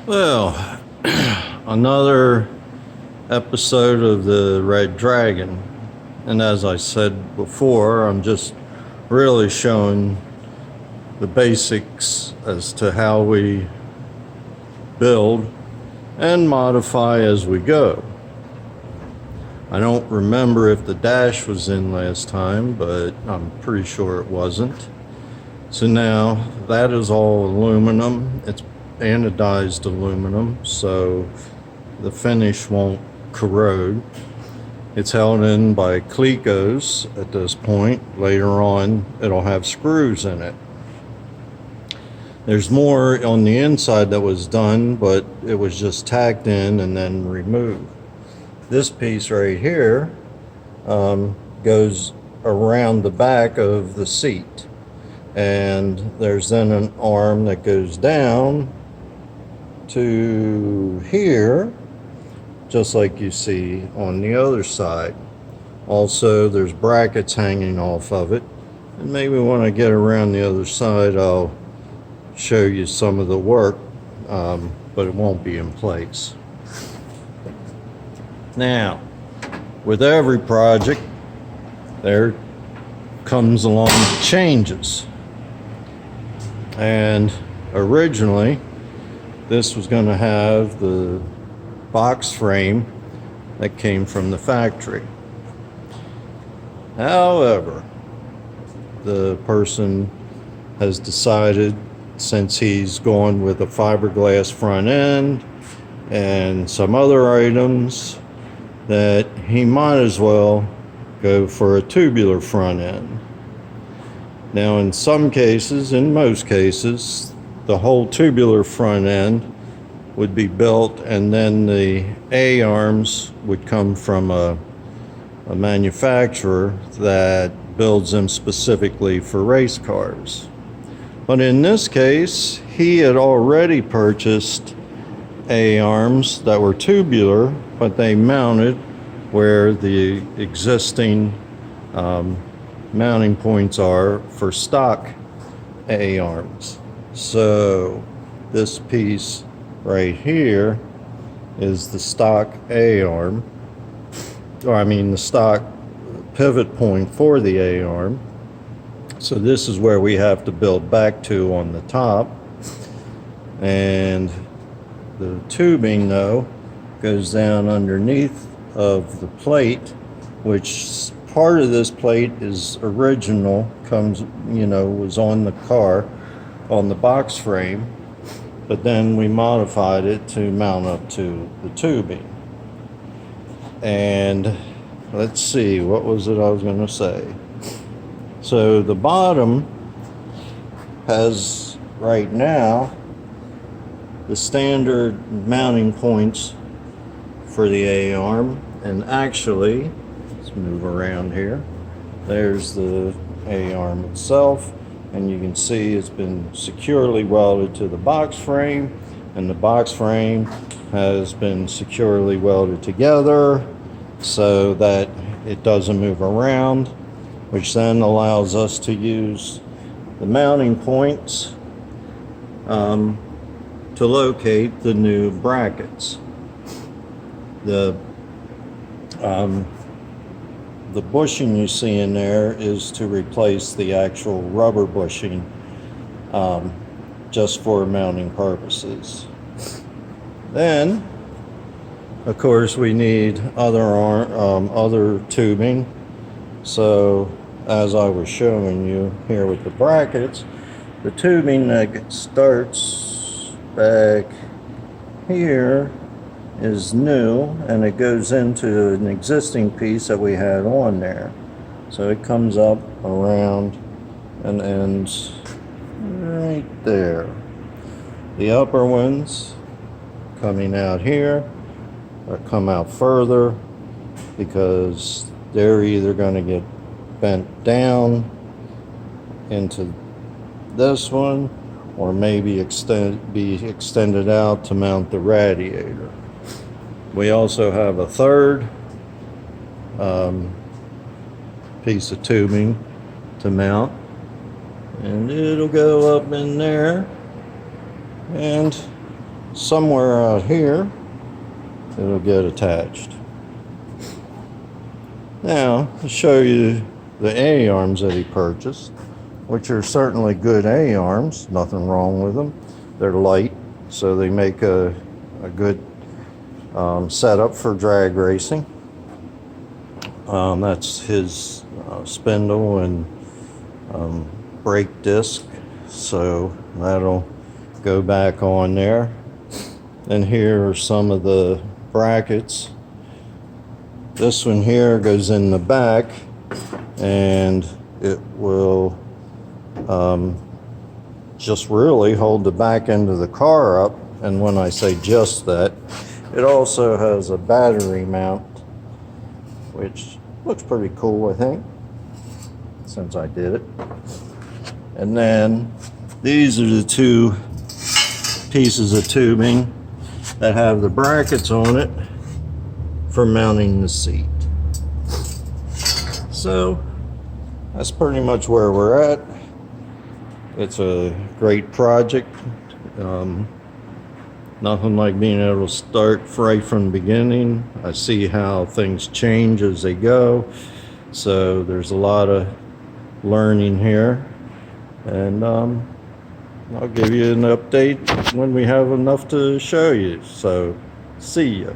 Well, another episode of the Red Dragon. And as I said before, I'm just really showing the basics as to how we build and modify as we go. I don't remember if the dash was in last time, but I'm pretty sure it wasn't. So now that is all aluminum. It's anodized aluminum, so the finish won't corrode. It's held in by Clecos at this point. Later on, it'll have screws in it. There's more on the inside that was done, but it was just tacked in and then removed. This piece right here goes around the back of the seat. And there's then an arm that goes down to here, just like you see on the other side. Also, there's brackets hanging off of it. And maybe when I get around the other side, I'll show you some of the work, but it won't be in place. Now, with every project, there comes along changes. And originally, this was going to have the box frame that came from the factory. However, the person has decided, since he's gone with a fiberglass front end and some other items, that he might as well go for a tubular front end. Now, in some cases, in most cases, the whole tubular front end would be built, and then the A-arms would come from a manufacturer that builds them specifically for race cars. But in this case, he had already purchased A-arms that were tubular, but they mounted where the existing mounting points are for stock A-arms. So this piece right here is the stock A-arm, or I mean the stock pivot point for the A-arm. So this is where we have to build back to on the top. And the tubing, though, goes down underneath of the plate, which part of this plate is original, was on the car, on the box frame, but then we modified it to mount up to the tubing. And let's see, what was it I was going to say? So the bottom has, right now, the standard mounting points for the A-arm, and actually, let's move around here. There's the A-arm itself, and you can see it's been securely welded to the box frame, and the box frame has been securely welded together so that it doesn't move around, which then allows us to use the mounting points to locate the new brackets. The bushing you see in there is to replace the actual rubber bushing, just for mounting purposes. Then, of course, we need other tubing. So, as I was showing you here with the brackets, the tubing that starts back here is new, and it goes into an existing piece that we had on there. So it comes up around and ends right there. The upper ones coming out here or come out further because they're either going to get bent down into this one or maybe be extended out to mount the radiator. We also have a third piece of tubing to mount, and it'll go up in there, and somewhere out here it'll get attached. Now, to show you the A-arms that he purchased, which are certainly good A-arms, nothing wrong with them. They're light, so they make a good setup for drag racing. That's his spindle and brake disc, so that'll go back on there. And here are some of the brackets. This one here goes in the back, and it will just really hold the back end of the car up. And when I say just that, it also has a battery mount, which looks pretty cool, I think, since I did it. And then these are the two pieces of tubing that have the brackets on it for mounting the seat. So that's pretty much where we're at. It's a great project. Nothing like being able to start right from the beginning. I see how things change as they go. So there's a lot of learning here. And I'll give you an update when we have enough to show you. So see ya.